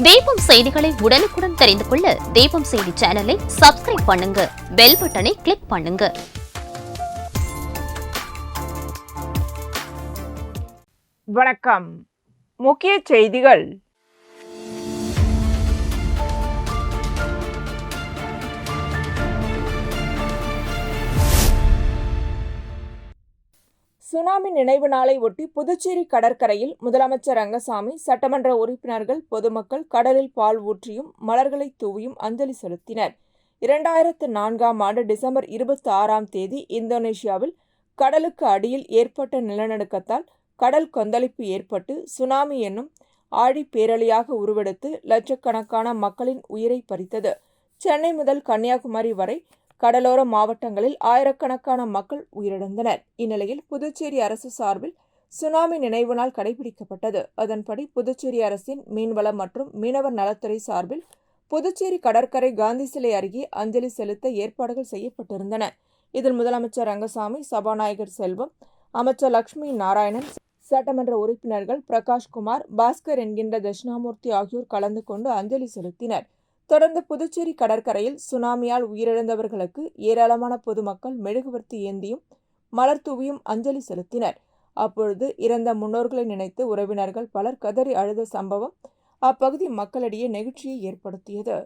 தீபம் செய்திகளை உடனுக்குடன் தெரிந்து கொள்ள தீபம் செய்தி சேனலை சப்ஸ்கிரைப் பண்ணுங்க, பெல் பட்டனை கிளிக் பண்ணுங்க. வணக்கம். முக்கிய செய்திகள். சுனாமி நினைவு நாளை ஒட்டி புதுச்சேரி கடற்கரையில் முதலமைச்சர் ரங்கசாமி, சட்டமன்ற உறுப்பினர்கள், பொதுமக்கள் கடலில் பால் ஊற்றியும் மலர்களை தூவியும் அஞ்சலி செலுத்தினர். 2004 டிசம்பர் 26 இந்தோனேஷியாவில் கடலுக்கு அடியில் ஏற்பட்ட நிலநடுக்கத்தால் கடல் கொந்தளிப்பு ஏற்பட்டு சுனாமி என்னும் ஆழி பேரலையாக உருவெடுத்து லட்சக்கணக்கான மக்களின் உயிரை பறித்தது. சென்னை முதல் கன்னியாகுமரி வரை கடலோர மாவட்டங்களில் ஆயிரக்கணக்கான மக்கள் உயிரிழந்தனர். இந்நிலையில் புதுச்சேரி அரசு சார்பில் சுனாமி நினைவு நாள் கடைபிடிக்கப்பட்டது. அதன்படி புதுச்சேரி அரசின் மீன்வளம் மற்றும் மீனவர் நலத்துறை சார்பில் புதுச்சேரி கடற்கரை காந்தி சிலை அருகே அஞ்சலி செலுத்த ஏற்பாடுகள் செய்யப்பட்டிருந்தன. இதில் முதலமைச்சர் ரங்கசாமி, சபாநாயகர் செல்வம், அமைச்சர் லட்சுமி நாராயணன், சட்டமன்ற உறுப்பினர்கள் பிரகாஷ்குமார், பாஸ்கர் என்கின்ற தட்சிணாமூர்த்தி ஆகியோர் கலந்து கொண்டு அஞ்சலி செலுத்தினர். தொடர்ந்து புதுச்சேரி கடற்கரையில் சுனாமியால் உயிரிழந்தவர்களுக்கு ஏராளமான பொதுமக்கள் மெழுகுவர்த்தி ஏந்தியும் மலர் தூவியும் அஞ்சலி செலுத்தினர். அப்பொழுது இறந்த முன்னோர்களை நினைத்து உறவினர்கள் பலர் கதறி அழுத சம்பவம் அப்பகுதி மக்களிடையே நெகிழ்ச்சியை ஏற்படுத்தியது.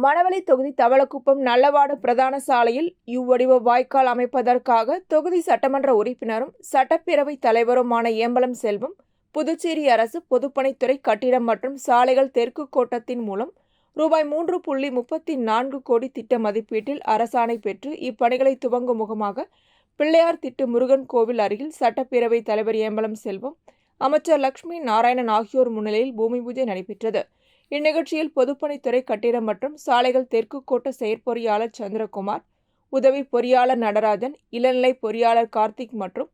மணவெளி தொகுதி தவளக்குப்பம் நல்லவாடு பிரதான சாலையில் யூ-வடிவ வாய்க்கால் அமைப்பதற்காக தொகுதி சட்டமன்ற உறுப்பினரும் சட்டப்பேரவை தலைவருமான ஏம்பலம் செல்வம், புதுச்சேரி அரசு பொதுப்பணித்துறை கட்டிடம் மற்றும் சாலைகள் தெற்கு கோட்டத்தின் மூலம் ரூபாய் 3.34 கோடி திட்ட மதிப்பீட்டில் அரசாணை பெற்று இப்பணிகளை துவங்கும் முகமாக பிள்ளையார் திட்டு முருகன் கோவில் அருகில் சட்டப்பேரவை தலைவர் ஏம்பலம் செல்வம், அமைச்சர் லட்சுமி நாராயணன் ஆகியோர் முன்னிலையில் பூமி பூஜை நடைபெற்றது. இந்நிகழ்ச்சியில் பொதுப்பணித்துறை கட்டிடம் மற்றும் சாலைகள் தெற்கு கோட்ட செயற்பொறியாளர் சந்திரகுமார், உதவி பொறியாளர் நடராஜன், இளநிலை பொறியாளர் கார்த்திக் மற்றும்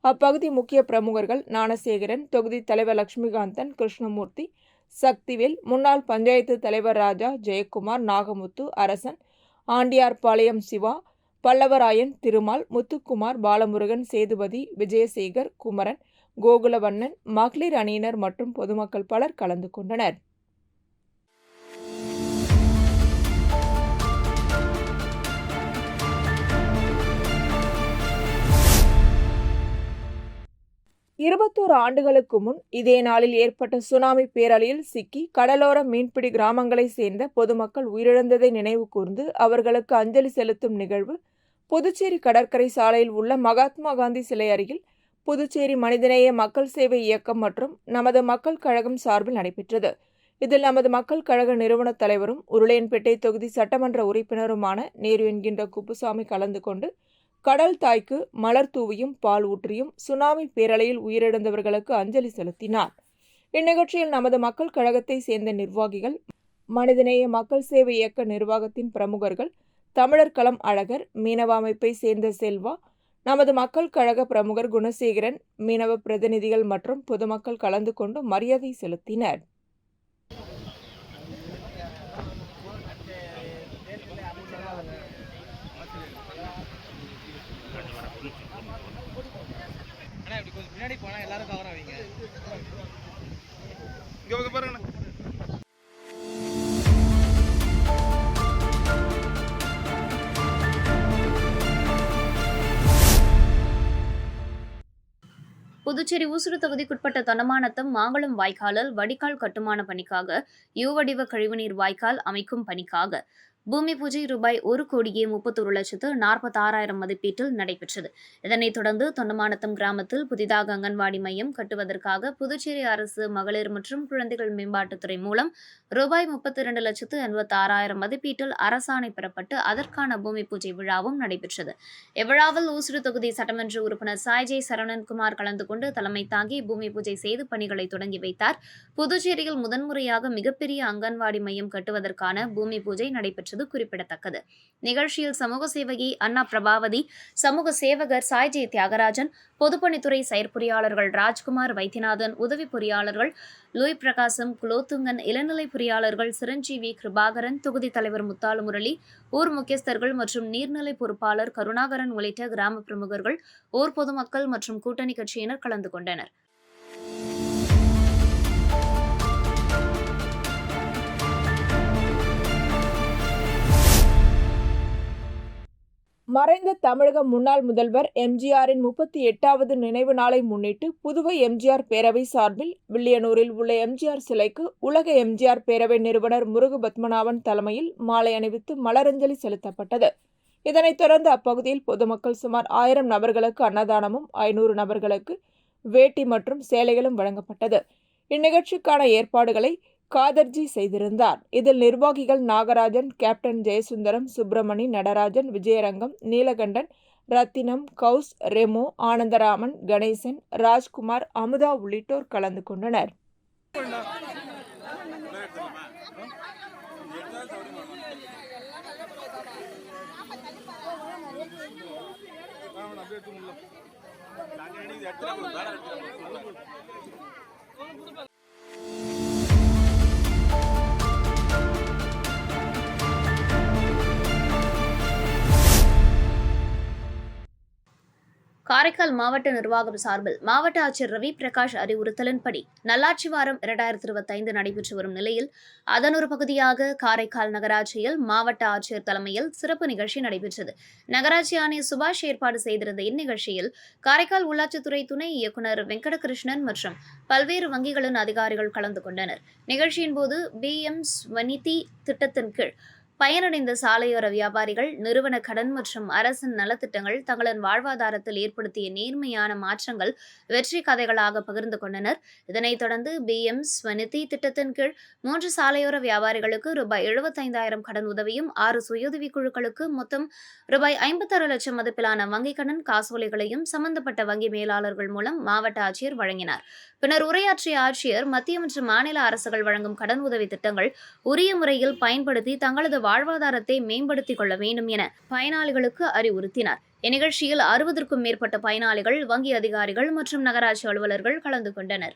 அப்பகுதி முக்கிய பிரமுகர்கள் ஞானசேகரன், தொகுதி தலைவர் லட்சுமிகாந்தன், கிருஷ்ணமூர்த்தி, சக்திவேல், முன்னாள் பஞ்சாயத்து தலைவர் ராஜா, ஜெயக்குமார், நாகமுத்து, அரசன், ஆண்டியார்பாளையம் சிவா, பல்லவராயன், திருமால், முத்துக்குமார், பாலமுருகன், சேதுபதி, விஜயசேகர், குமரன், கோகுலவண்ணன், மகளிர் அணியினர் மற்றும் பொதுமக்கள் பலர் கலந்து கொண்டனர். ஆண்டுகளுக்கு முன் இதே நாளில் ஏற்பட்ட சுனாமி பேரலையில் சிக்கி கடலோர மீன்பிடி கிராமங்களை சேர்ந்த பொதுமக்கள் உயிரிழந்ததை நினைவு கூர்ந்து அவர்களுக்கு அஞ்சலி செலுத்தும் நிகழ்வு புதுச்சேரி கடற்கரை சாலையில் உள்ள மகாத்மா காந்தி சிலை அருகில் புதுச்சேரி மனிதநேய மக்கள் சேவை இயக்கம் மற்றும் நமது மக்கள் கழகம் சார்பில் நடைபெற்றது. இதில் நமது மக்கள் கழக நிறுவன தலைவரும் உருளையன்பேட்டை தொகுதி சட்டமன்ற உறுப்பினருமான நேரு என்கின்ற குப்புசாமி கலந்து கொண்டு கடல் தாய்க்கு மலர் தூவியும் பால் ஊற்றியும் சுனாமி பேரலையில் உயிரிழந்தவர்களுக்கு அஞ்சலி செலுத்தினார். இந்நிகழ்ச்சியில் நமது மக்கள் கழகத்தை சேர்ந்த நிர்வாகிகள், மனிதநேய மக்கள் சேவை இயக்க நிர்வாகத்தின் பிரமுகர்கள், தமிழர் களம் அழகர், மீனவ அமைப்பை சேர்ந்த செல்வா, நமது மக்கள் கழக பிரமுகர் குணசேகரன், மீனவ பிரதிநிதிகள் மற்றும் பொதுமக்கள் கலந்து கொண்டு மரியாதை செலுத்தினர். பின்னாடி போனா எல்லாரும் கவர் ஆவீங்க. பாருங்க. புதுச்சேரி ஊசுடு தொகுதிக்குட்பட்ட தொண்டமாநத்தம் மாங்குளம் வாய்க்காலில் வடிகால் கட்டுமான பணிக்காக யூ வடிவ கழிவுநீர் வாய்க்கால் அமைக்கும் பணிக்காக பூமி பூஜை ரூபாய் 1,31,46,00,000 மதிப்பீட்டில் நடைபெற்றது. இதனைத் தொடர்ந்து தொண்டமாநத்தம் கிராமத்தில் புதிதாக அங்கன்வாடி மையம் கட்டுவதற்காக புதுச்சேரி அரசு மகளிர் மற்றும் குழந்தைகள் மேம்பாட்டுத்துறை மூலம் ரூபாய் 32,86,000 மதிப்பீட்டில் அரசாணை பெறப்பட்டு அதற்கான பூமி பூஜை விழாவும் நடைபெற்றது. இவ்விழாவில் ஊசுடு தொகுதி சட்டமன்ற உறுப்பினர் சாய்ஜே சரவணன்குமார் கலந்து கொண்டு தலைமை தாங்கி பூமி பூஜை செய்து பணிகளை தொடங்கி வைத்தார். புதுச்சேரியில் முதன்முறையாக மிகப்பெரிய அங்கன்வாடி மையம் கட்டுவதற்கான பூமி பூஜை நடைபெற்றது குறிப்பிடத்தக்கது. நிகழ்ச்சியில் சமூக சேவகி அண்ணா பிரபாவதி, சமூக சேவகர் சாய்ஜே தியாகராஜன், பொதுப்பணித்துறை செயற்பொறியாளர்கள் ராஜ்குமார், வைத்தியநாதன், உதவி பொறியாளர்கள் லூய் பிரகாசம், குலோத்துங்கன், இளநிலை பொறியாளர்கள் சிரஞ்சீவி, கிருபாகரன், தொகுதி தலைவர் முத்தாலு முரளி, ஊர் முக்கியஸ்தர்கள் மற்றும் நீர்நிலை பொறுப்பாளர் கருணாகரன் உள்ளிட்ட கிராம பிரமுகர்கள், ஊர் பொதுமக்கள் மற்றும் கூட்டணி கட்சியினர் கலந்து கொண்டனர். மறைந்த தமிழக முன்னாள் முதல்வர் எம்ஜிஆரின் 38வது நினைவு நாளை முன்னிட்டு புதுவை எம்ஜிஆர் பேரவை சார்பில் வில்லியனூரில் உள்ள எம்ஜிஆர் சிலைக்கு உலக எம்ஜிஆர் பேரவை நிறுவனர் முருகு பத்மநாபன் தலைமையில் மாலை அணிவித்து மலரஞ்சலி செலுத்தப்பட்டது. இதனைத் தொடர்ந்து அப்பகுதியில் பொதுமக்கள் சுமார் 1000 நபர்களுக்கு அன்னதானமும் 500 நபர்களுக்கு வேட்டி மற்றும் சேலைகளும் வழங்கப்பட்டது. இந்நிகழ்ச்சிக்கான ஏற்பாடுகளை காதர்ஜி செய்திருந்தார். இதில் நிர்வாகிகள் நாகராஜன், கேப்டன் ஜெயசுந்தரம், சுப்பிரமணி, நடராஜன், விஜயரங்கம், நீலகண்டன், ரத்தினம், கவுஸ், ரெமோ, ஆனந்தராமன், கணேசன், ராஜ்குமார், அமுதா உள்ளிட்டோர் கலந்து கொண்டனர். காரைக்கால் மாவட்ட நிர்வாகம் சார்பில் மாவட்ட ஆட்சியர் ரவி பிரகாஷ் அறிவுறுத்தலின்படி நல்லாட்சி வாரம் 2025 நடைபெற்று வரும் நிலையில் அதன் ஒரு பகுதியாக காரைக்கால் நகராட்சியில் மாவட்ட ஆட்சியர் தலைமையில் சிறப்பு நிகழ்ச்சி நடைபெற்றது. நகராட்சி ஆணையர் சுபாஷ் ஏற்பாடு செய்திருந்த இந்நிகழ்ச்சியில் காரைக்கால் உள்ளாட்சித்துறை துணை இயக்குநர் வெங்கடகிருஷ்ணன் மற்றும் பல்வேறு வங்கிகளின் அதிகாரிகள் கலந்து கொண்டனர். நிகழ்ச்சியின் போது BM ஸ்வநிதி திட்டத்தின் கீழ் பயனடைந்த சாலையோர வியாபாரிகள் நிறுவன கடன் மற்றும் அரசின் நலத்திட்டங்கள் தங்களின் வாழ்வாதாரத்தில் ஏற்படுத்திய நேர்மையான மாற்றங்கள் வெற்றி கதைகளாக பகிர்ந்து கொண்டனர். இதனைத் தொடர்ந்து BM ஸ்வநிதி திட்டத்தின் கீழ் 3 சாலையோர வியாபாரிகளுக்கு ரூபாய் 75,000 கடன் உதவியும் 6 சுயஉதவி குழுக்களுக்கு மொத்தம் ரூபாய் 56 லட்சம் மதிப்பிலான வங்கிக் கடன் காசோலைகளையும் சம்பந்தப்பட்ட வங்கி மேலாளர்கள் மூலம் மாவட்ட ஆட்சியர் வழங்கினார். பின்னர் உரையாற்றிய ஆட்சியர் மத்திய மற்றும் மாநில அரசுகள் வழங்கும் கடன் உதவி திட்டங்கள் உரிய முறையில் பயன்படுத்தி தங்களது வாழ்வாதாரத்தை மேம்படுத்திக் கொள்ள வேண்டும் என பயனாளிகளுக்கு அறிவுறுத்தினார். இந்நிகழ்ச்சியில் 60க்கும் மேற்பட்ட பயனாளிகள், வங்கி அதிகாரிகள் மற்றும் நகராட்சி அலுவலர்கள் கலந்து கொண்டனர்.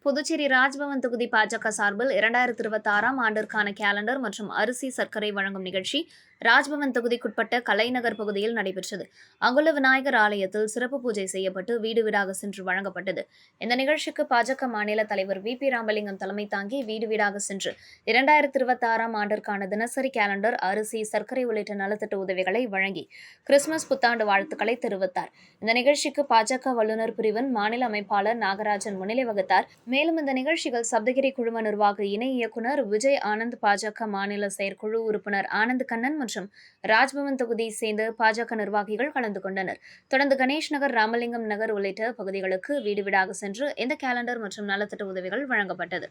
புதுச்சேரி ராஜ்பவன் தொகுதி பாஜக சார்பில் 2026ஆம் ஆண்டிற்கான கேலண்டர் மற்றும் அரிசி, சர்க்கரை வழங்கும் நிகழ்ச்சி ராஜ்பவன் தொகுதிக்குட்பட்ட கலைநகர் பகுதியில் நடைபெற்றது. அங்குள்ள விநாயகர் ஆலயத்தில் சிறப்பு பூஜை செய்யப்பட்டு வீடு வீடாக சென்று வழங்கப்பட்டது. இந்த நிகழ்ச்சிக்கு பாஜக மாநில தலைவர் VP ராமலிங்கம் தலைமை தாங்கி வீடு வீடாக சென்று 2026ஆம் ஆண்டிற்கான தினசரி கேலண்டர், அரிசி, சர்க்கரை உள்ளிட்ட நலத்திட்ட உதவிகளை வழங்கி கிறிஸ்துமஸ் புத்தாண்டு வாழ்த்துக்களை தெரிவித்தார். இந்த நிகழ்ச்சிக்கு பாஜக வல்லுநர் பிரிவின் மாநில அமைப்பாளர் நாகராஜன் முன்னிலை வகித்தார். மேலும் இந்த நிகழ்ச்சிகள் சப்தகிரி குழும நிர்வாக இணை இயக்குநர் விஜய் ஆனந்த், பாஜக மாநில செயற்குழு உறுப்பினர் ஆனந்த் கண்ணன் மற்றும் ராஜ்பவன் தொகுதியை சேர்ந்த பாஜக நிர்வாகிகள் கலந்து கொண்டனர். தொடர்ந்து கணேஷ் நகர், ராமலிங்கம் நகர் உள்ளிட்ட பகுதிகளுக்கு வீடு வீடாக சென்று இந்த கேலண்டர் மற்றும் நலத்திட்ட உதவிகள் வழங்கப்பட்டது.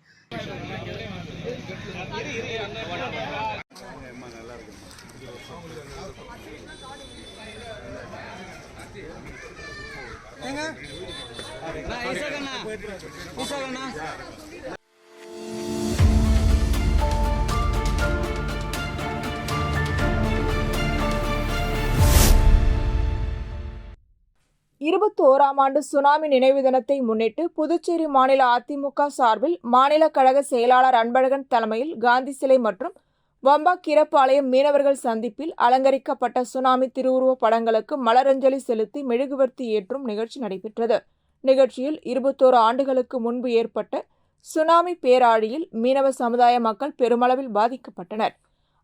இருபத்தோராம் ஆண்டு சுனாமி நினைவு தினத்தை முன்னிட்டு புதுச்சேரி மாநில அதிமுக சார்பில் மாநில கழக செயலாளர் அன்பழகன் தலைமையில் காந்தி சிலை மற்றும் வம்பாக்கீரப்பாளையம் மீனவர்கள் சந்திப்பில் அலங்கரிக்கப்பட்ட சுனாமி திருவுருவ படங்களுக்கு மலரஞ்சலி செலுத்தி மெழுகுவர்த்தி ஏற்றும் நிகழ்ச்சி நடைபெற்றது. நிகழ்ச்சியில் 21 ஆண்டுகளுக்கு முன்பு ஏற்பட்ட சுனாமி பேராழியில் மீனவ சமுதாய மக்கள் பெருமளவில் பாதிக்கப்பட்டனர்.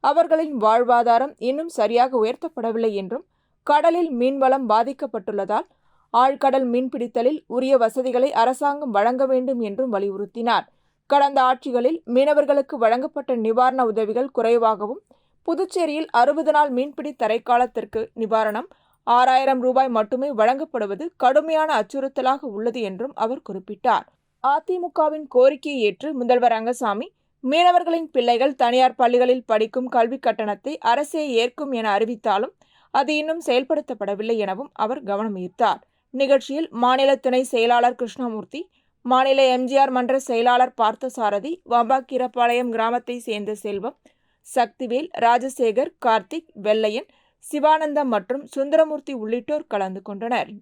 அவர்களின் வாழ்வாதாரம் இன்னும் சரியாக உயர்த்தப்படவில்லை என்றும், கடலில் மீன்வளம் பாதிக்கப்பட்டுள்ளதால் ஆழ்கடல் மீன்பிடித்தலில் உரிய வசதிகளை அரசாங்கம் வழங்க வேண்டும் என்றும் வலியுறுத்தினார். கடந்த ஆட்சிகளில் மீனவர்களுக்கு வழங்கப்பட்ட நிவாரண உதவிகள் குறைவாகவும், புதுச்சேரியில் 60 நாள் மீன்பிடி தடைக்காலத்திற்கு நிவாரணம் 6000 ரூபாய் மட்டுமே வழங்கப்படுவது கடுமையான அச்சுறுத்தலாக உள்ளது என்றும் அவர் குறிப்பிட்டார். அதிமுகவின் கோரிக்கையை ஏற்று முதல்வர் ரங்கசாமி, மீனவர்களின் பிள்ளைகள் தனியார் பள்ளிகளில் படிக்கும் கல்வி கட்டணத்தை அரசே ஏற்கும் என அறிவித்தாலும் அது இன்னும் செயல்படுத்தப்படவில்லை எனவும் அவர் கவனம் ஈர்த்தார். நிகழ்ச்சியில் மாநில துணை செயலாளர் கிருஷ்ணமூர்த்தி, மாநில எம்ஜிஆர் மன்ற செயலாளர் பார்த்தசாரதி, வம்பாக்கீரப்பாளையம் கிராமத்தை சேர்ந்த செல்வம், சக்திவேல், ராஜசேகர், கார்த்திக், வெள்ளையன், சிவானந்தம் மற்றும் சுந்தரமூர்த்தி உள்ளிட்டோர் கலந்து கொண்டனர்.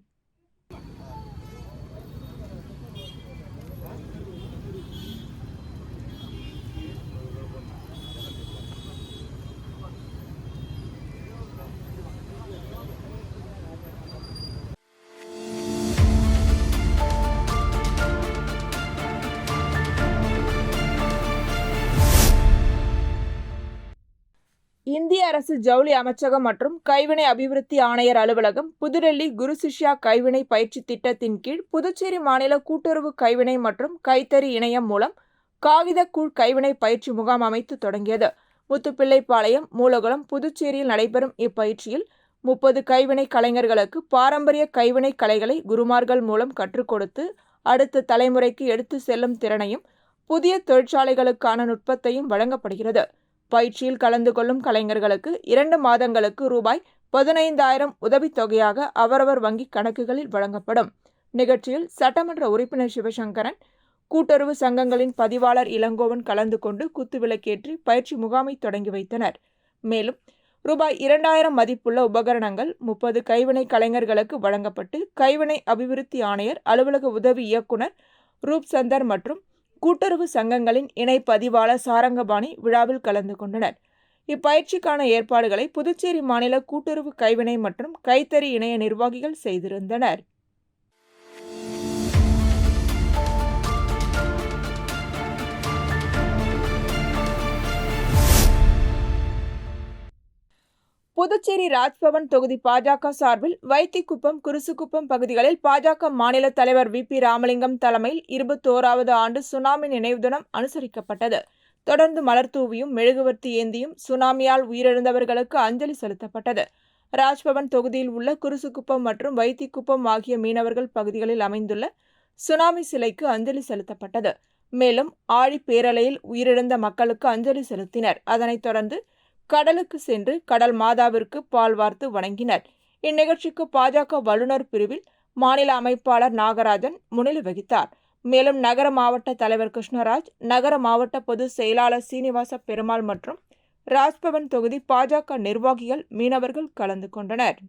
இந்திய அரசு ஜவுளி அமைச்சகம் மற்றும் கைவினை அபிவிருத்தி ஆணையர் அலுவலகம், புதுடெல்லி குரு சிஷ்யா கைவினை பயிற்சி திட்டத்தின் கீழ் புதுச்சேரி மாநில கூட்டுறவு கைவினை மற்றும் கைத்தறி இணையம் மூலம் காகிதக்கூழ் கைவினை பயிற்சி முகாம் அமைத்து தொடங்கியது. முத்துப்பிள்ளைப்பாளையம், மூலகுளம், புதுச்சேரியில் நடைபெறும் இப்பயிற்சியில் 30 கைவினை கலைஞர்களுக்கு பாரம்பரிய கைவினை கலைகளை குருமார்கள் மூலம் கற்றுக் கொடுத்து அடுத்த தலைமுறைக்கு எடுத்து செல்லும் திறனையும் புதிய தொழிற்சாலைகளுக்கான நுட்பத்தையும் வழங்கப்படுகிறது. பயிற்சியில் கலந்து கொள்ளும் கலைஞர்களுக்கு 2 மாதங்களுக்கு ரூபாய் 15,000 உதவித்தொகையாக அவரவர் வங்கி கணக்குகளில் வழங்கப்படும். நிகழ்ச்சியில் சட்டமன்ற உறுப்பினர் சிவசங்கரன், கூட்டுறவு சங்கங்களின் பதிவாளர் இளங்கோவன் கலந்து கொண்டு குத்துவிளக்கேற்றி பயிற்சி முகாமை தொடங்கி வைத்தனர். மேலும் ரூபாய் 2,000 மதிப்புள்ள உபகரணங்கள் 30 கைவினை கலைஞர்களுக்கு வழங்கப்பட்டு கைவினை அபிவிருத்தி ஆணையர் அலுவலக உதவி இயக்குனர் ரூப்சந்தர் மற்றும் கூட்டுறவு சங்கங்களின் இணை பதிவாளர் சாரங்கபாணி விழாவில் கலந்து கொண்டனர். இப்பயிற்சிக்கான ஏற்பாடுகளை புதுச்சேரி மாநில கூட்டுறவு கைவினை மற்றும் கைத்தறி இணைய நிர்வாகிகள் செய்திருந்தனர். புதுச்சேரி ராஜ்பவன் தொகுதி பாஜக சார்பில் வைத்திக்குப்பம், குருசுக்குப்பம் பகுதிகளில் பாஜக மாநில தலைவர் வி. பி. ராமலிங்கம் தலைமையில் 21வது ஆண்டு சுனாமி நினைவு தினம் அனுசரிக்கப்பட்டது. தொடர்ந்து மலர் தூவியும் மெழுகுவர்த்தி ஏந்தியும் சுனாமியால் உயிரிழந்தவர்களுக்கு அஞ்சலி செலுத்தப்பட்டது. ராஜ்பவன் தொகுதியில் உள்ள குருசுக்குப்பம் மற்றும் வைத்திக்குப்பம் ஆகிய மீனவர்கள் பகுதிகளில் அமைந்துள்ள சுனாமி சிலைக்கு அஞ்சலி செலுத்தப்பட்டது. மேலும் ஆழி பேரலையில் உயிரிழந்த மக்களுக்கு அஞ்சலி செலுத்தினர். அதனைத் தொடர்ந்து கடலுக்கு சென்று கடல் மாதாவிற்கு பால் வார்த்து வணங்கினர். இந்நிகழ்ச்சிக்கு பாஜக வல்லுநர் பிரிவில் மாநில அமைப்பாளர் நாகராஜன் முன்னிலை வகித்தார். மேலும் நகர மாவட்ட தலைவர் கிருஷ்ணராஜ், நகர மாவட்ட பொதுச் செயலாளர் சீனிவாச பெருமாள் மற்றும் ராஜ்பவன் தொகுதி பாஜக நிர்வாகிகள், மீனவர்கள் கலந்து கொண்டனர்.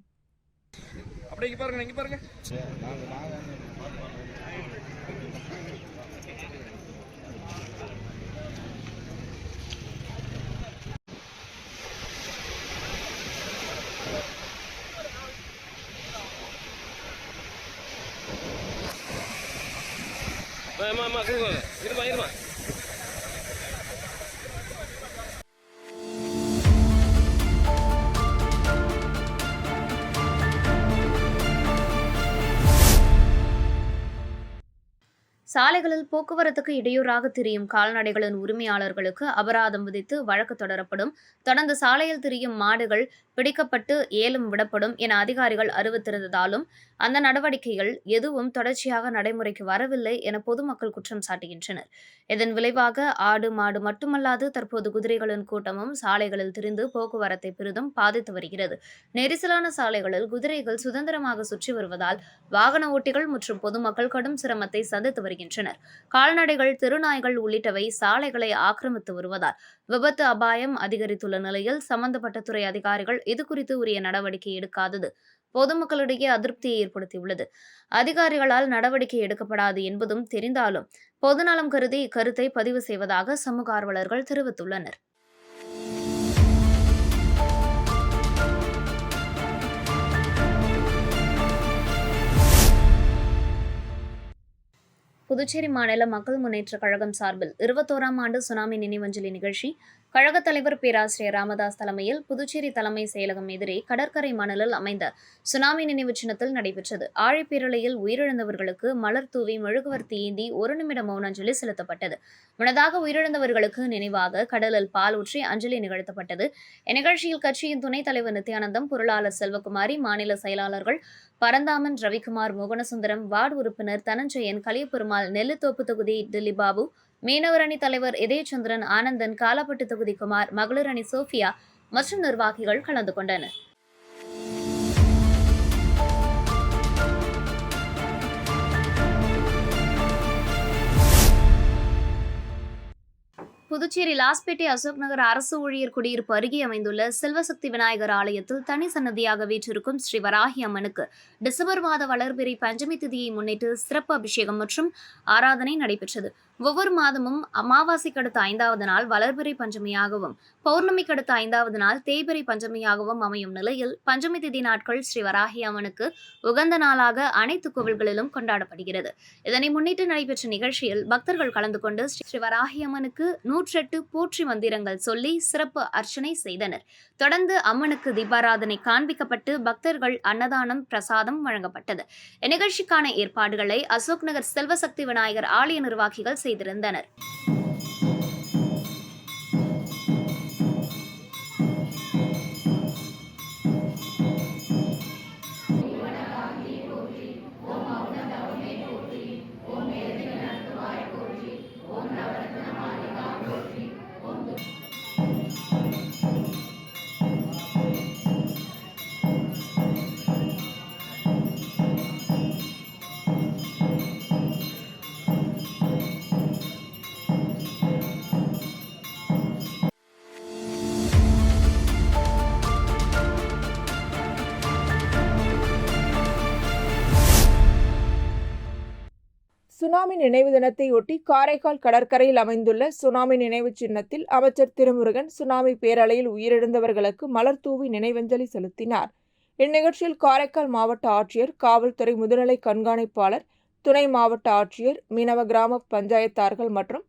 இருமா சாலைகளில் போக்குவரத்துக்கு இடையூறாக திரியும் கால்நடைகளின் உரிமையாளர்களுக்கு அபராதம் விதித்து வழக்கு தொடரப்படும். தொடர்ந்து சாலையில் திரியும் மாடுகள் பிடிக்கப்பட்டு ஏலம் விடப்படும் என அதிகாரிகள் அறிவித்திருந்ததாலும் அந்த நடவடிக்கைகள் எதுவும் தொடர்ச்சியாக நடைமுறைக்கு வரவில்லை என பொதுமக்கள் குற்றம் சாட்டுகின்றனர். இதன் விளைவாக ஆடு, மாடு மட்டுமல்லாது தற்போது குதிரைகளின் கூட்டமும் சாலைகளில் திரிந்து போக்குவரத்தை பெரிதும் பாதித்து வருகிறது. நெரிசலான சாலைகளில் குதிரைகள் சுதந்திரமாக சுற்றி வருவதால் வாகன ஓட்டிகள் மற்றும் பொதுமக்கள் கடும் சிரமத்தை சந்தித்து வருகின்றனர். கால்நடைகள், தெருநாய்கள் உள்ளிட்டவை சாலைகளை ஆக்கிரமித்து வருவதால் விபத்து அபாயம் அதிகரித்துள்ள நிலையில் சம்பந்தப்பட்ட துறை அதிகாரிகள் இதுகுறித்து உரிய நடவடிக்கை எடுக்காதது பொதுமக்களிடையே அதிருப்தியை ஏற்படுத்தியுள்ளது. அதிகாரிகளால் நடவடிக்கை எடுக்கப்படாது என்பதும் தெரிந்தாலும் பொதுநலம் கருதி இக்கருத்தை பதிவு செய்வதாக சமூக ஆர்வலர்கள் தெரிவித்துள்ளனர். புதுச்சேரி மாநில மக்கள் முன்னேற்றக் கழகம் சார்பில் 21ஆம் ஆண்டு சுனாமி நினைவஞ்சலி நிகழ்ச்சி கழகத் தலைவர் பேராசிரியர் ராமதாஸ் தலைமையில் புதுச்சேரி தலைமை செயலகம் எதிரே கடற்கரை மணலில் அமைந்த சுனாமி நினைவு சின்னத்தில் நடைபெற்றது. ஆழிப்பேரலையில் உயிரிழந்தவர்களுக்கு மலர் தூவி மெழுகுவர்த்தி ஏந்தி 1 நிமிட மௌன அஞ்சலி செலுத்தப்பட்டது. முன்னதாக உயிரிழந்தவர்களுக்கு நினைவாக கடலில் பால் ஊற்றி அஞ்சலி நிகழ்த்தப்பட்டது. இந்நிகழ்ச்சியில் கட்சியின் துணைத் தலைவர் நித்யானந்தம், பொருளாளர் செல்வகுமாரி, மாநில செயலாளர்கள் பரந்தாமன், ரவிக்குமார், மோகனசுந்தரம், வார்டு உறுப்பினர் தனஞ்சயன், கலியபெருமாள், நெல்லித்தோப்பு தொகுதி டில்லி பாபு, மீனவர் அணி தலைவர் இதயச்சந்திரன், ஆனந்தன், காலாப்பட்டு தொகுதி குமார், மகளிர் அணி சோஃபியா மற்றும் நிர்வாகிகள் கலந்து கொண்டனர். புதுச்சேரி லாஸ்பேட்டை அசோக் நகர் அரசு ஊழியர் குடியிருப்பு அருகே அமைந்துள்ள செல்வசக்தி விநாயகர் ஆலயத்தில் தனி சன்னதியாக வீற்றிருக்கும் ஸ்ரீ வராகி அம்மனுக்கு டிசம்பர் மாத வளர்பிறை பஞ்சமி திதியை முன்னிட்டு சிறப்பு அபிஷேகம் மற்றும் ஆராதனை நடைபெற்றது. ஒவ்வொரு மாதமும் அமாவாசைக்கு அடுத்த 5வது நாள் வளர்பிறை பஞ்சமியாகவும், பௌர்ணமிக்கு அடுத்த 5வது நாள் தேய்பிறை பஞ்சமியாகவும் அமையும் நிலையில் பஞ்சமி திதி நாட்கள் ஸ்ரீ வராகி அம்மனுக்கு உகந்த நாளாக அனைத்து கோவில்களிலும் கொண்டாடப்படுகிறது. இதனை முன்னிட்டு நடைபெற்ற நிகழ்ச்சியில் பக்தர்கள் கலந்து கொண்டு ஸ்ரீ வராகி அம்மனுக்கு 108 போற்றி மந்திரங்கள் சொல்லி சிறப்பு அர்ச்சனை செய்தனர். தொடர்ந்து அம்மனுக்கு தீபாராதனை காண்பிக்கப்பட்டு பக்தர்கள் அன்னதானம், பிரசாதம் வழங்கப்பட்டது. இந்நிகழ்ச்சிக்கான ஏற்பாடுகளை அசோக் நகர் செல்வசக்தி விநாயகர் ஆலய நிர்வாகிகள் செய்திருந்தனர். சுனாமி நினைவு தினத்தையொட்டி காரைக்கால் கடற்கரையில் அமைந்துள்ள சுனாமி நினைவு சின்னத்தில் அமைச்சர் திருமுருகன் சுனாமி பேரலையில் உயிரிழந்தவர்களுக்கு மலர் தூவி நினைவஞ்சலி செலுத்தினார். இந்நிகழ்ச்சியில் காரைக்கால் மாவட்ட ஆட்சியர், காவல்துறை முதுநிலை கண்காணிப்பாளர், துணை மாவட்ட ஆட்சியர், மீனவ கிராம பஞ்சாயத்தார்கள் மற்றும்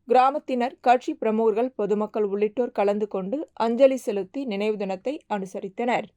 கிராமத்தினர், கட்சி பிரமுகர்கள், பொதுமக்கள் உள்ளிட்டோர் கலந்து கொண்டு அஞ்சலி செலுத்தி நினைவு தினத்தை அனுசரித்தனர்.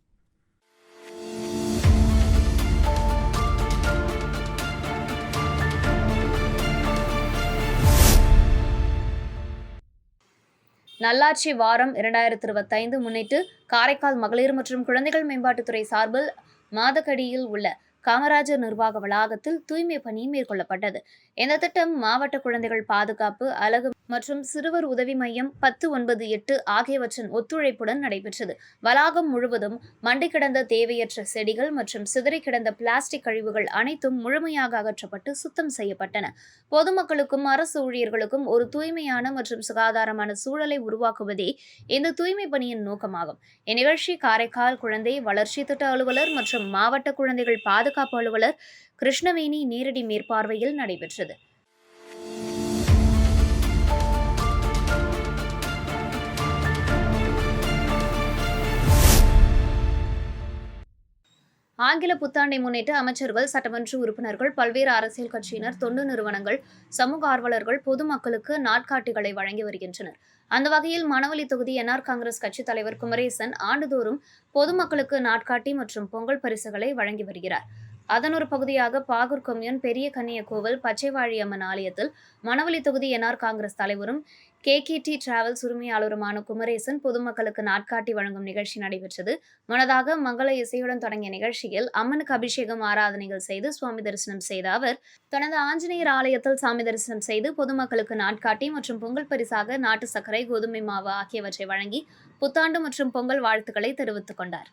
நல்லாட்சி வாரம் 2025 முன்னிட்டு காரைக்கால் மகளிர் மற்றும் குழந்தைகள் மேம்பாட்டுத்துறை சார்பில் மாதக்கடியில் உள்ள காமராஜர் நிர்வாக வளாகத்தில் தூய்மை பணி மேற்கொள்ளப்பட்டது. இந்த திட்டம் மாவட்ட குழந்தைகள் பாதுகாப்பு அலகு மற்றும் சிறுவர் உதவி மையம் 1098 ஆகியவற்றின் ஒத்துழைப்புடன் நடைபெற்றது. வளாகம் முழுவதும் மண்டி கிடந்த தேவையற்ற செடிகள் மற்றும் சிதறி கிடந்த பிளாஸ்டிக் கழிவுகள் அனைத்தும் முழுமையாக அகற்றப்பட்டு சுத்தம் செய்யப்பட்டன. பொதுமக்களுக்கும் அரசு ஊழியர்களுக்கும் ஒரு தூய்மையான மற்றும் சுகாதாரமான சூழலை உருவாக்குவதே இந்த தூய்மை பணியின் நோக்கமாகும். இந்நிகழ்ச்சி காரைக்கால் குழந்தை வளர்ச்சி திட்ட அலுவலர் மற்றும் மாவட்ட குழந்தைகள் பாதுகாப்பு அலுவலர் கிருஷ்ணவேணி நேரடி மேற்பார்வையில் நடைபெற்றது. ஆங்கில புத்தாண்டை முன்னிட்டு அமைச்சர்கள், சட்டமன்ற உறுப்பினர்கள், பல்வேறு அரசியல் கட்சியினர், தொண்டு நிறுவனங்கள், சமூக ஆர்வலர்கள் பொதுமக்களுக்கு நாட்காட்டிகளை வழங்கி வருகின்றனர். அந்த வகையில் மணவெளி தொகுதி என்ஆர் காங்கிரஸ் கட்சித் தலைவர் குமரேசன் ஆண்டுதோறும் பொதுமக்களுக்கு நாட்காட்டி மற்றும் பொங்கல் பரிசுகளை வழங்கி வருகிறார். அதன் ஒரு பகுதியாக பாகூர் கொம்யூன் பெரிய கன்னிய கோவில் பச்சைவாழி அம்மன் ஆலயத்தில் மணவெளி தொகுதி என்ஆர் காங்கிரஸ் தலைவரும் KKT டிராவல்ஸ் உரிமையாளருமான குமரேசன் பொதுமக்களுக்கு நாட்காட்டி வழங்கும் நிகழ்ச்சி நடைபெற்றது. முன்னதாக மங்கள இசையுடன் தொடங்கிய நிகழ்ச்சியில் அம்மனுக்கு அபிஷேகம், ஆராதனைகள் செய்து சுவாமி தரிசனம் செய்த அவர் தொடர்ந்து ஆஞ்சநேயர் ஆலயத்தில் சாமி தரிசனம் செய்து பொதுமக்களுக்கு நாட்காட்டி மற்றும் பொங்கல் பரிசாக நாட்டு சர்க்கரை, கோதுமை மாவு ஆகியவற்றை வழங்கி புத்தாண்டு மற்றும் பொங்கல் வாழ்த்துக்களை தெரிவித்துக் கொண்டார்.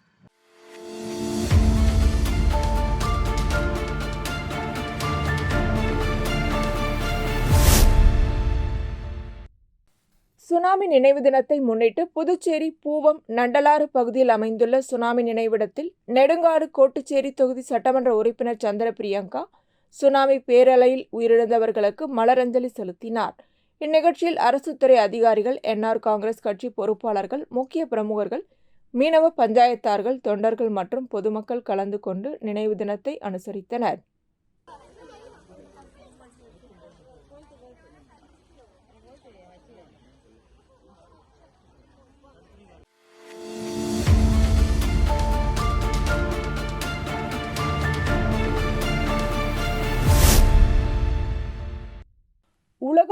சுனாமி நினைவு தினத்தை முன்னிட்டு புதுச்சேரி பூவம் நண்டலாறு பகுதியில் அமைந்துள்ள சுனாமி நினைவிடத்தில் நெடுங்காடு கோட்டுச்சேரி தொகுதி சட்டமன்ற உறுப்பினர் சந்திர பிரியங்கா சுனாமி பேரலையில் உயிரிழந்தவர்களுக்கு மலரஞ்சலி செலுத்தினார். இந்நிகழ்ச்சியில் அரசு துறை அதிகாரிகள், என்ஆர் காங்கிரஸ் கட்சி பொறுப்பாளர்கள், முக்கிய பிரமுகர்கள், மீனவ பஞ்சாயத்தார்கள், தொண்டர்கள் மற்றும் பொதுமக்கள் கலந்து கொண்டு நினைவு தினத்தை அனுசரித்தனர்.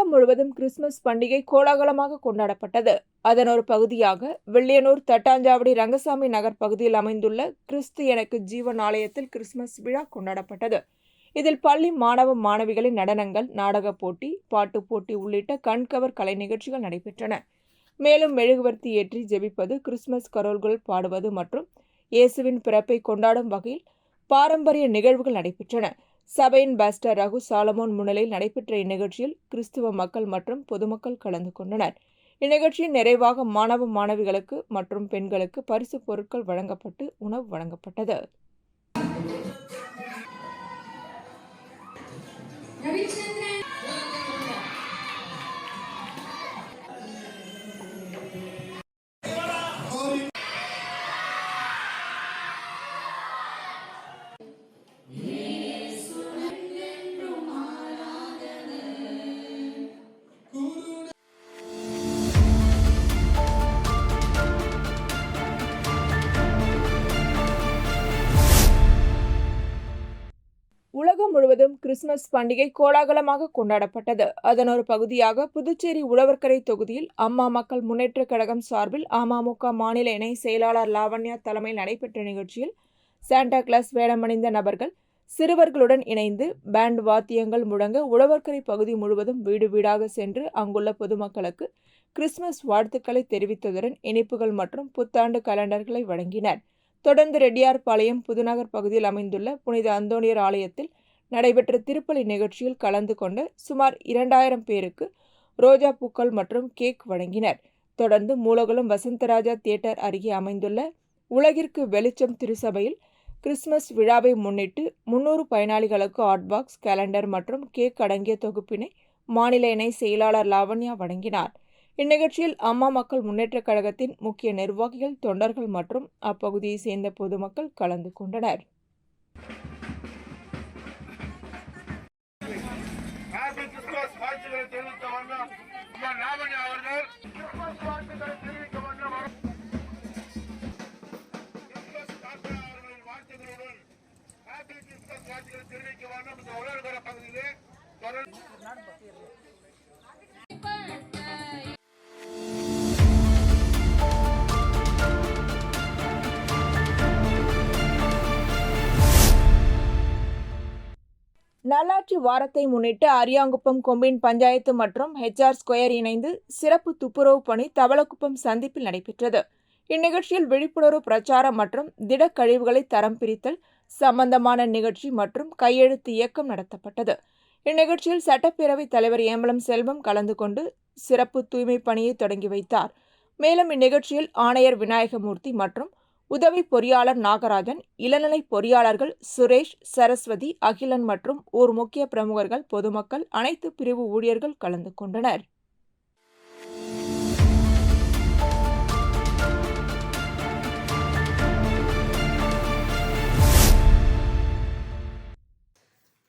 உலகம் முழுவதும் கிறிஸ்துமஸ் பண்டிகை கோலாகலமாக கொண்டாடப்பட்டது. அதன் ஒரு பகுதியாக வில்லியனூர் தட்டாஞ்சாவடி ரங்கசாமி நகர் பகுதியில் அமைந்துள்ள கிறிஸ்து எனக்கு ஜீவன் ஆலயத்தில் கிறிஸ்துமஸ் விழா கொண்டாடப்பட்டது. இதில் பள்ளி மாணவ மாணவிகளின் நடனங்கள், நாடகப் போட்டி, பாட்டுப் போட்டி உள்ளிட்ட கண்கவர் கலை நிகழ்ச்சிகள் நடைபெற்றன. மேலும் மெழுகுவர்த்தி ஏற்றி ஜெபிப்பது, கிறிஸ்துமஸ் கரோல்கள் பாடுவது மற்றும் இயேசுவின் பிறப்பை கொண்டாடும் வகையில் பாரம்பரிய நிகழ்வுகள் நடைபெற்றன. சபையின் பாஸ்டர் ரகு சாலமோன் முன்னிலையில் நடைபெற்ற இந்நிகழ்ச்சியில் கிறிஸ்துவ மக்கள் மற்றும் பொதுமக்கள் கலந்து கொண்டனர். இந்நிகழ்ச்சியின் நிறைவாக மாணவ மாணவிகளுக்கு மற்றும் பெண்களுக்கு பரிசு பொருட்கள் வழங்கப்பட்டு உணவு வழங்கப்பட்டது. உலகம் முழுவதும் கிறிஸ்துமஸ் பண்டிகை கோலாகலமாக கொண்டாடப்பட்டது. அதன் ஒரு பகுதியாக புதுச்சேரி உழவர்கரை தொகுதியில் அம்மா மக்கள் முன்னேற்ற கழகம் சார்பில் அமமுக மாநில இணை செயலாளர் லாவண்யா தலைமையில் நடைபெற்ற நிகழ்ச்சியில் சாண்டா கிளாஸ் வேடமணிந்த நபர்கள் சிறுவர்களுடன் இணைந்து பேண்ட் வாத்தியங்கள் முழங்க உழவர்கரை பகுதி முழுவதும் வீடு வீடாக சென்று அங்குள்ள பொதுமக்களுக்கு கிறிஸ்துமஸ் வாழ்த்துக்களை தெரிவித்ததுடன் இனிப்புகள் மற்றும் புத்தாண்டு கலண்டர்களை வழங்கினர். தொடர்ந்து ரெட்டியார்பாளையம் புதுநகர் பகுதியில் அமைந்துள்ள புனித அந்தோணியர் ஆலயத்தில் நடைபெற்ற திருப்பலி நிகழ்ச்சியில் கலந்து கொண்டு சுமார் 2000 பேருக்கு ரோஜா பூக்கள் மற்றும் கேக் வழங்கினர். தொடர்ந்து மூலகுளம் வசந்தராஜா தியேட்டர் அருகே அமைந்துள்ள உலகிற்கு வெளிச்சம் திருச்சபையில் கிறிஸ்துமஸ் விழாவை முன்னிட்டு 300 பயனாளிகளுக்கு ஹாட்பாக்ஸ், கேலண்டர் மற்றும் கேக் அடங்கிய தொகுப்பினை மாநில இணை செயலாளர் லாவண்யா வழங்கினார். இந்நிகழ்ச்சியில் அம்மா மக்கள் முன்னேற்ற கழகத்தின் முக்கிய நிர்வாகிகள், தொண்டர்கள் மற்றும் அப்பகுதியை சேர்ந்த பொதுமக்கள் கலந்து கொண்டனர். நல்லாட்சி வாரத்தை முன்னிட்டு அரியாங்குப்பம் கொம்பின் பஞ்சாயத்து மற்றும் HR ஸ்கொயர் இணைந்து சிறப்பு துப்புரவு பணி தவளக்குப்பம் சந்திப்பில் நடைபெற்றது. இந்நிகழ்ச்சியில் விழிப்புணர்வு பிரச்சாரம் மற்றும் திடக்கழிவுகளை தரம் பிரித்தல் சம்பந்தமான நிகழ்ச்சி மற்றும் கையெழுத்து இயக்கம் நடத்தப்பட்டது. இந்நிகழ்ச்சியில் சட்டப்பேரவைத் தலைவர் ஏம்பலம் செல்வம் கலந்து கொண்டு சிறப்பு தூய்மை பணியை தொடங்கி வைத்தார். மேலும் இந்நிகழ்ச்சியில் ஆணையர் விநாயகமூர்த்தி மற்றும் உதவி பொறியாளர் நாகராஜன், இளநிலை பொறியாளர்கள் சுரேஷ், சரஸ்வதி, அகிலன் மற்றும் ஊர் முக்கிய பிரமுகர்கள், பொதுமக்கள், அனைத்து பிரிவு ஊழியர்கள் கலந்து கொண்டனர்.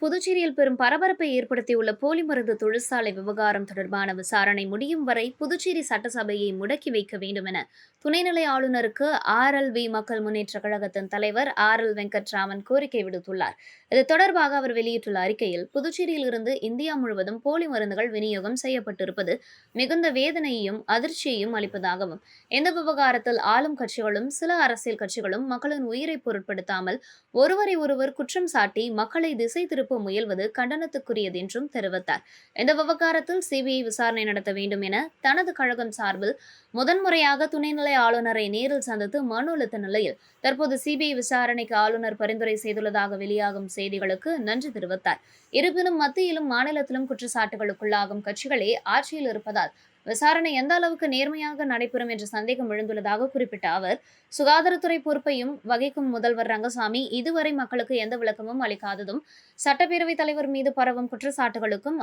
புதுச்சேரியில் பெரும் பரபரப்பை ஏற்படுத்தியுள்ள போலி மருந்து தொழிற்சாலை விவகாரம் தொடர்பான விசாரணை முடியும் வரை புதுச்சேரி சட்டசபையை முடக்கி வைக்க வேண்டும் என துணைநிலை ஆளுநருக்கு RLV மக்கள் முன்னேற்ற கழகத்தின் தலைவர் RL வெங்கட்ராமன் கோரிக்கை விடுத்துள்ளார். இது தொடர்பாக அவர் வெளியிட்டுள்ள அறிக்கையில், புதுச்சேரியில் இருந்து இந்தியா முழுவதும் போலி மருந்துகள் விநியோகம் செய்யப்பட்டிருப்பது மிகுந்த வேதனையையும் அதிர்ச்சியையும் அளிப்பதாகவும், இந்த விவகாரத்தில் ஆளும் கட்சிகளும் சில அரசியல் கட்சிகளும் மக்களின் உயிரை பொருட்படுத்தாமல் ஒருவரை ஒருவர் குற்றம் சாட்டி மக்களை திசை திருப்ப முயல்வது கண்டனத்துக்குரியது என்றும் தெரிவித்தார். இந்த விவகாரத்தில் CBI விசாரணை நடத்த வேண்டும் என தனது கழகம் சார்பில் முதன்முறையாக துணைநிலை ஆளுநரை நேரில் சந்தித்து மனு அளித்த நிலையில் தற்போது CBI விசாரணைக்கு ஆளுநர் பரிந்துரை செய்துள்ளதாக வெளியாகும் செய்திகளுக்கு நன்றி தெரிவித்தார். இருப்பினும் மத்தியிலும் மாநிலத்திலும் குற்றச்சாட்டுகளுக்குள்ளாகும் கட்சிகளே ஆட்சியில் இருப்பதால் விசாரணை எந்த அளவுக்கு நேர்மையாக நடைபெறும் என்ற சந்தேகம் எழுந்துள்ளதாக குறிப்பிட்ட அவர், சுகாதாரத்துறை பொறுப்பையும் வகிக்கும் முதல்வர் ரங்கசாமி இதுவரை மக்களுக்கு எந்த விளக்கமும் அளிக்காததும், சட்டப்பேரவைத் தலைவர் மீது பரவும் குற்றச்சாட்டுகளுக்கும்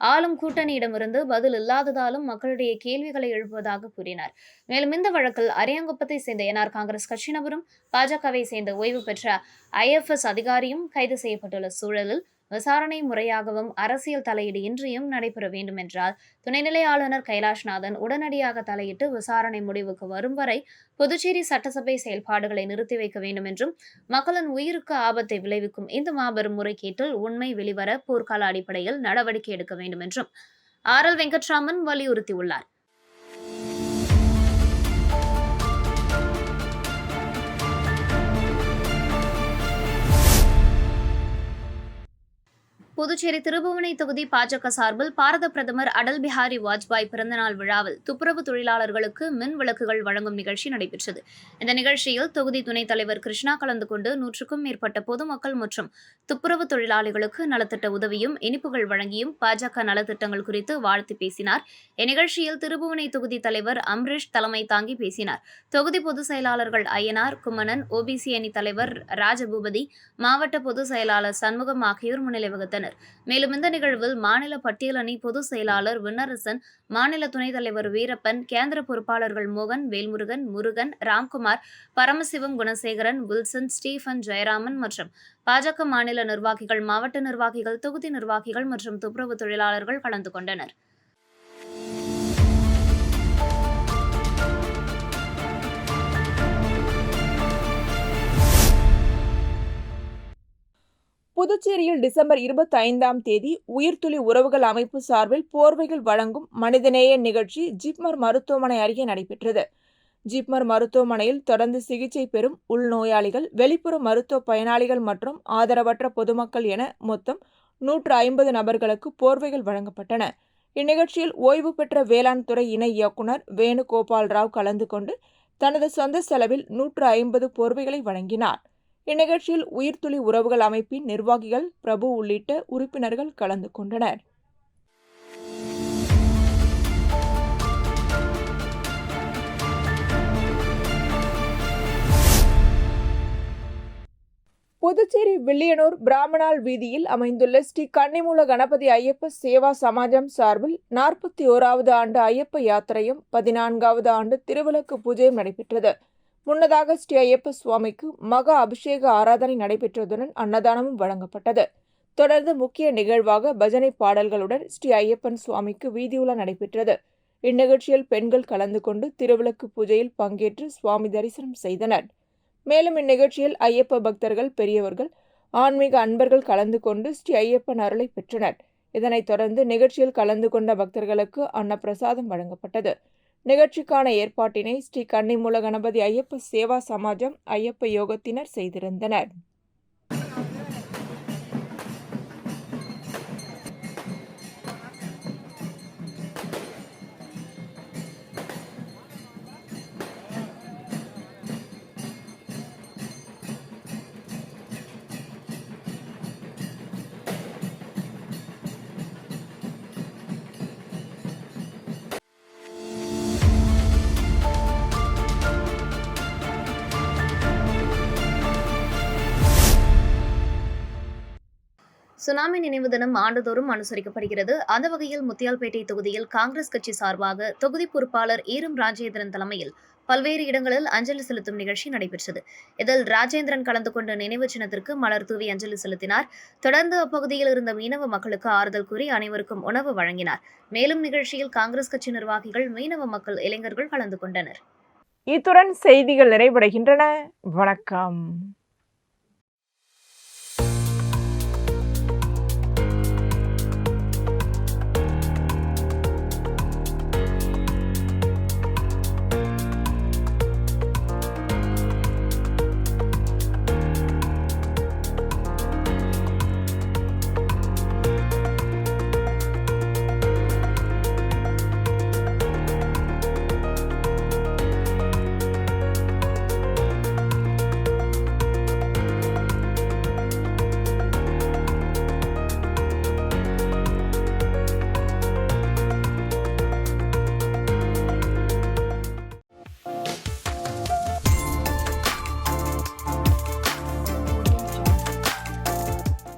ஆளும் கூட்டணியிடமிருந்து பதில் இல்லாததாலும் மக்களிடையே கேள்விகளை எழுப்புவதாக கூறினார். மேலும் இந்த வழக்கில் அரியாங்குப்பத்தை சேர்ந்த NR காங்கிரஸ் கட்சியினரும் பாஜகவை சேர்ந்த ஓய்வு பெற்ற IFS அதிகாரியும் கைது செய்யப்பட்டுள்ள சூழலில் விசாரணை முறையாகவும் அரசியல் தலையீடு இன்றியும் நடைபெற வேண்டும் என்றால் துணைநிலை ஆளுநர் கைலாஷ்நாதன் உடனடியாக தலையிட்டு விசாரணை முடிவுக்கு வரும் வரை புதுச்சேரி சட்டசபை செயல்பாடுகளை நிறுத்தி வைக்க வேண்டும் என்றும் மக்களின் உயிருக்கு ஆபத்தை விளைவிக்கும் இந்த மாபெரும் முறைகேட்டில் உண்மை வெளிவர போர்க்கால அடிப்படையில் நடவடிக்கை எடுக்க வேண்டும் என்றும் RL வெங்கட்ராமன் வலியுறுத்தியுள்ளார். புதுச்சேரி திருபுவனை தொகுதி பாஜக சார்பில் பாரத பிரதமர் அடல் பிஹாரி வாஜ்பாய் பிறந்தநாள் விழாவில் துப்புரவு தொழிலாளர்களுக்கு மின் விளக்குகள் வழங்கும் நிகழ்ச்சி நடைபெற்றது. இந்த நிகழ்ச்சியில் தொகுதி துணைத் தலைவர் கிருஷ்ணா கலந்து கொண்டு 100க்கும் மேற்பட்ட பொதுமக்கள் மற்றும் துப்புரவு தொழிலாளிகளுக்கு நலத்திட்ட உதவியும் இனிப்புகள் வழங்கியும் பாஜக நலத்திட்டங்கள் குறித்து வாழ்த்து பேசினார். இந்நிகழ்ச்சியில் திருபுவனை தொகுதி தலைவர் அம்ரீஷ் தலைமை தாங்கி பேசினார். தொகுதி பொதுச் செயலாளர்கள் அய்யனார், கும்மணன், OBC அணி தலைவர் ராஜபூபதி, மாவட்ட பொதுச் செயலாளர் சண்முகம் ஆகியோர் முன்னிலை வகித்தனர். மேலும் இந்த நிகழ்வில் மாநில பட்டியல் அணி பொதுச் செயலாளர் விண்ணரசன், மாநில துணைத் தலைவர் வீரப்பன், கேந்திர பொறுப்பாளர்கள் மோகன், வேல்முருகன், முருகன், ராம்குமார், பரமசிவம், குணசேகரன், வில்சன், ஸ்டீபன், ஜெயராமன் மற்றும் பாஜக மாநில நிர்வாகிகள், மாவட்ட நிர்வாகிகள், தொகுதி நிர்வாகிகள் மற்றும் துப்புரவு தொழிலாளர்கள் கலந்து கொண்டனர். புதுச்சேரியில் டிசம்பர் 25ஆம் தேதி உயிர்த்துளி உறவுகள் அமைப்பு சார்பில் போர்வைகள் வழங்கும் மனிதநேய நிகழ்ச்சி ஜிப்மர் மருத்துவமனை அருகே நடைபெற்றது. ஜிப்மர் மருத்துவமனையில் தொடர்ந்து சிகிச்சை பெறும் உள்நோயாளிகள், வெளிப்புற மருத்துவ பயனாளிகள் மற்றும் ஆதரவற்ற பொதுமக்கள் என மொத்தம் 150 நபர்களுக்கு போர்வைகள் வழங்கப்பட்டன. இந்நிகழ்ச்சியில் ஓய்வு பெற்ற வேளாண் துறை இணை இயக்குநர் வேணுகோபால் ராவ் கலந்து கொண்டு தனது சொந்த செலவில் 150 போர்வைகளை வழங்கினார். இந்நிகழ்ச்சியில் உயிர்த்துளி உறவுகள் அமைப்பின் நிர்வாகிகள், பிரபு உள்ளிட்ட உறுப்பினர்கள் கலந்து கொண்டனர். புதுச்சேரி வில்லியனூர் பிராமணால் வீதியில் அமைந்துள்ள ஸ்ரீ கன்னிமூல கணபதி ஐயப்ப சேவா சமாஜம் சார்பில் 41வது ஆண்டு ஐயப்ப யாத்திரையும் 14வது ஆண்டு திருவிளக்கு பூஜையும் நடைபெற்றது. முன்னதாக ஸ்ரீ ஐயப்ப சுவாமிக்கு மகா அபிஷேக ஆராதனை நடைபெற்றதுடன் அன்னதானமும் வழங்கப்பட்டது. தொடர்ந்து முக்கிய நிகழ்வாக பஜனை பாடல்களுடன் ஸ்ரீ ஐயப்பன் சுவாமிக்கு வீதியுலா நடைபெற்றது. இந்நிகழ்ச்சியில் பெண்கள் கலந்து கொண்டு திருவிளக்கு பூஜையில் பங்கேற்று சுவாமி தரிசனம் செய்தனர். மேலும் இந்நிகழ்ச்சியில் ஐயப்ப பக்தர்கள், பெரியவர்கள், ஆன்மீக அன்பர்கள் கலந்து கொண்டு ஸ்ரீ ஐயப்பன் அருளை பெற்றனர். இதனைத் தொடர்ந்து நிகழ்ச்சியில் கலந்து கொண்ட பக்தர்களுக்கு அன்னப்பிரசாதம் வழங்கப்பட்டது. நிகழ்ச்சிக்கான ஏற்பாட்டினை ஸ்ரீ கன்னிமூல கணபதி ஐயப்ப சேவா சமாஜம் ஐயப்ப யோகத்தினர் செய்திருந்தனர். சுனாமி நினைவு தினம் ஆண்டுதோறும் அனுசரிக்கப்படுகிறது. அந்த வகையில் முத்தியால்பேட்டை தொகுதியில் காங்கிரஸ் கட்சி சார்பாக தொகுதி பொறுப்பாளர் ஈரம் ராஜேந்திரன் தலைமையில் பல்வேறு இடங்களில் அஞ்சலி செலுத்தும் நிகழ்ச்சி நடைபெற்றது. இதில் ராஜேந்திரன் கலந்து கொண்ட நினைவு சின்னத்திற்கு மலர் தூவி அஞ்சலி செலுத்தினார். தொடர்ந்து அப்பகுதியில் இருந்த மீனவ மக்களுக்கு ஆறுதல் கூறி அனைவருக்கும் உணவு வழங்கினார். மேலும் நிகழ்ச்சியில் காங்கிரஸ் கட்சி நிர்வாகிகள், மீனவ மக்கள், இளைஞர்கள் கலந்து கொண்டனர். இத்துடன் செய்திகள் நிறைவடைகின்றன. வணக்கம்.